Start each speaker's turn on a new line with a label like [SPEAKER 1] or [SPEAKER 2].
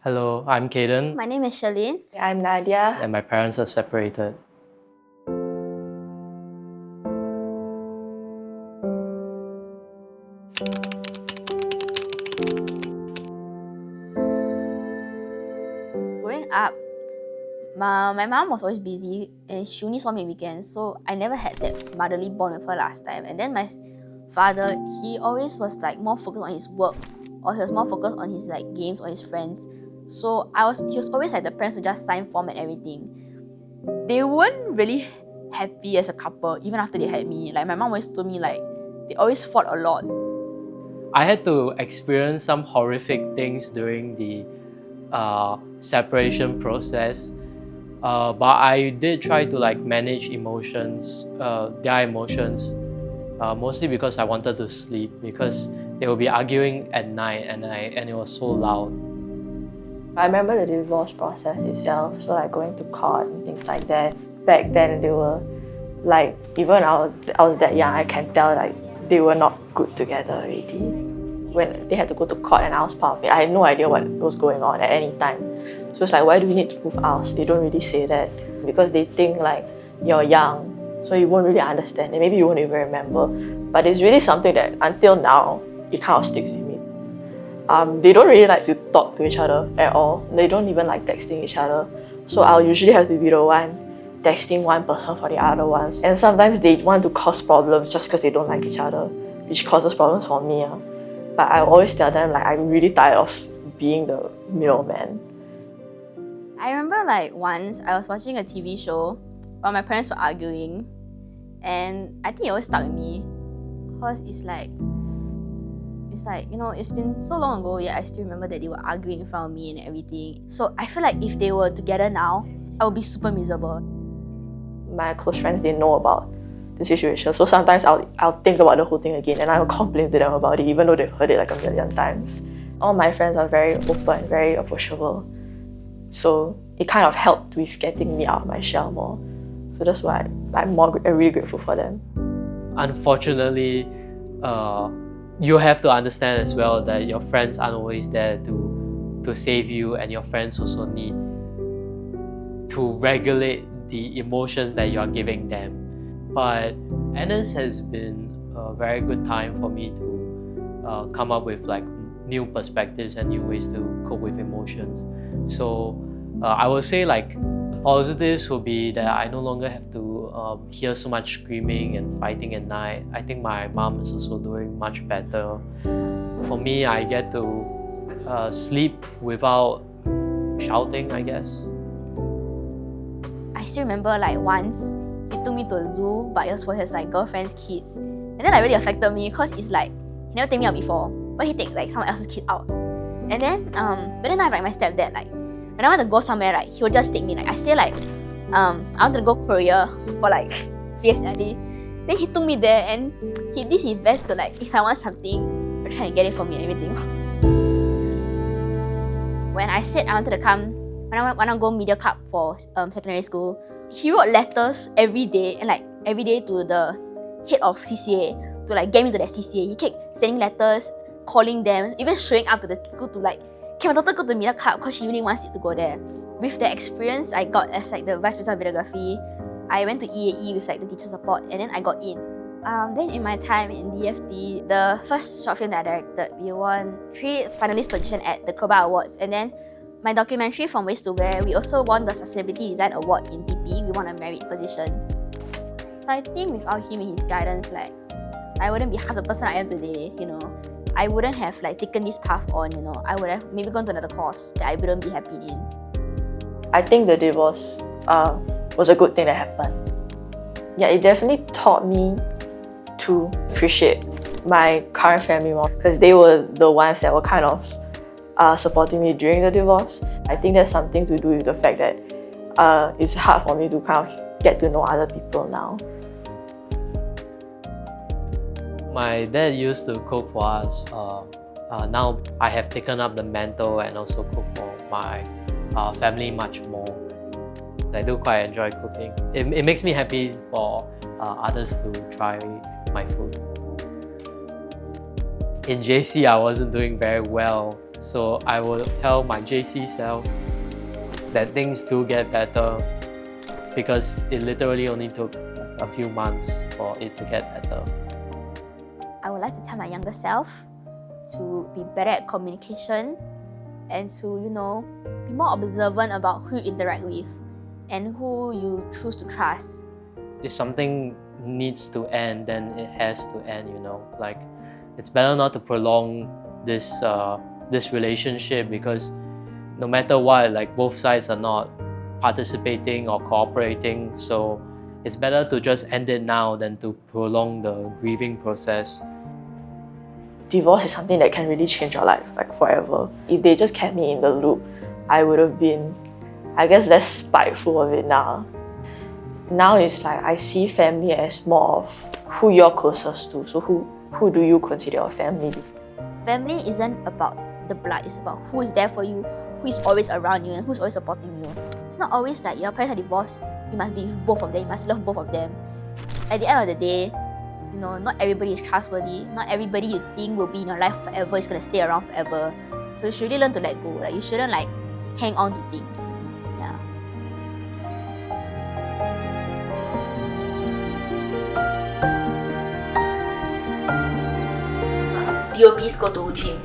[SPEAKER 1] Hello, I'm Caden.
[SPEAKER 2] My name is Sherlyn.
[SPEAKER 3] I'm Nadyah.
[SPEAKER 1] And my parents are separated.
[SPEAKER 2] Growing up, my mom was always busy and she only saw me on weekends, so I never had that motherly bond with her last time. And then my father, he always was like more focused on his work, or he was more focused on his like games or his friends. So he was always like the parents who just sign form and everything. They weren't really happy as a couple even after they had me. Like my mom always told me like they always fought a lot.
[SPEAKER 1] I had to experience some horrific things during the separation process, but I did try to like manage emotions, their emotions, mostly because I wanted to sleep, because they would be arguing at night and it was so loud.
[SPEAKER 3] I remember the divorce process itself, so like going to court and things like that. Back then they were like, even I was that young, I can tell like they were not good together already. When they had to go to court and I was part of it, I had no idea what was going on at any time. So it's like, why do we need to prove ours? They don't really say that because they think like you're young, so you won't really understand and maybe you won't even remember. But it's really something that until now, it kind of sticks with me. They don't really like to talk to each other at all. They don't even like texting each other. So I'll usually have to be the one texting one person for the other ones. And sometimes they want to cause problems just because they don't like each other, which causes problems for me. But I always tell them like I'm really tired of being the middleman.
[SPEAKER 2] I remember like once I was watching a TV show while my parents were arguing, and I think it always stuck with me because it's like, you know, it's been so long ago, yet I still remember that they were arguing in front of me and everything. So I feel like if they were together now, I would be super miserable.
[SPEAKER 3] My close friends didn't know about the situation, so sometimes I'll think about the whole thing again and I'll complain to them about it, even though they've heard it like a million times. All my friends are very open, very approachable, so it kind of helped with getting me out of my shell more. So that's why I'm really grateful for them.
[SPEAKER 1] Unfortunately, you have to understand as well that your friends aren't always there to save you, and your friends also need to regulate the emotions that you are giving them. But NS has been a very good time for me to come up with like new perspectives and new ways to cope with emotions. So I would say like positives will be that I no longer have to hear so much screaming and fighting at night. I think my mom is also doing much better. For me, I get to sleep without shouting, I guess.
[SPEAKER 2] I still remember like once he took me to a zoo, but it was for his like girlfriend's kids, and then like really affected me because it's like he never take me out before, but he take like someone else's kid out. And then but then I have like my stepdad, like when I want to go somewhere, like he would just take me. Like I say like I wanted to go Korea for like PSLE, then he took me there and he did his best to like, if I want something, to try and get it for me and everything. When I said I wanted to come, when I want to go media club for secondary school, he wrote letters every day to the head of CCA to like get me to that CCA. He kept sending letters, calling them, even showing up to the school to like, can my daughter go to media club because she really wants it to go there. With the experience I got as like the vice president of videography, I went to EAE with like the teacher support, and then I got in. Then in my time in DFT, the first short film that I directed, we won 3 finalist positions at the Koba Awards, and then my documentary From Waste to Where, we also won the Sustainability Design Award in PP. We won a merit position. So I think without him and his guidance, like I wouldn't be half the person I am today, you know. I wouldn't have like taken this path on, you know. I would have maybe gone to another course that I wouldn't be happy in.
[SPEAKER 3] I think the divorce was a good thing that happened. Yeah, it definitely taught me to appreciate my current family more, because they were the ones that were kind of supporting me during the divorce. I think that's something to do with the fact that it's hard for me to kind of get to know other people now.
[SPEAKER 1] My dad used to cook for us. Now I have taken up the mantle and also cook for my family much more. I do quite enjoy cooking. It makes me happy for others to try my food. in JC I wasn't doing very well, so I will tell my JC self that things do get better, because it literally only took a few months for it to get better.
[SPEAKER 2] I would like to tell my younger self to be better at communication and to, be more observant about who you interact with and who you choose to trust.
[SPEAKER 1] If something needs to end, then it has to end, Like, it's better not to prolong this relationship, because no matter what, like, both sides are not participating or cooperating. So it's better to just end it now than to prolong the grieving process.
[SPEAKER 3] Divorce is something that can really change your life, like forever. If they just kept me in the loop, I would have been, I guess, less spiteful of it now. Now it's like I see family as more of who you're closest to. So who do you consider your family?
[SPEAKER 2] Family isn't about the blood, it's about who is there for you, who is always around you, and who's always supporting you. It's not always like your parents are divorced, you must be with both of them, you must love both of them. At the end of the day, not everybody is trustworthy. Not everybody you think will be in your life forever is gonna stay around forever. So you should really learn to let go. Like, you shouldn't hang on to things. Yeah. DOBs go to gym.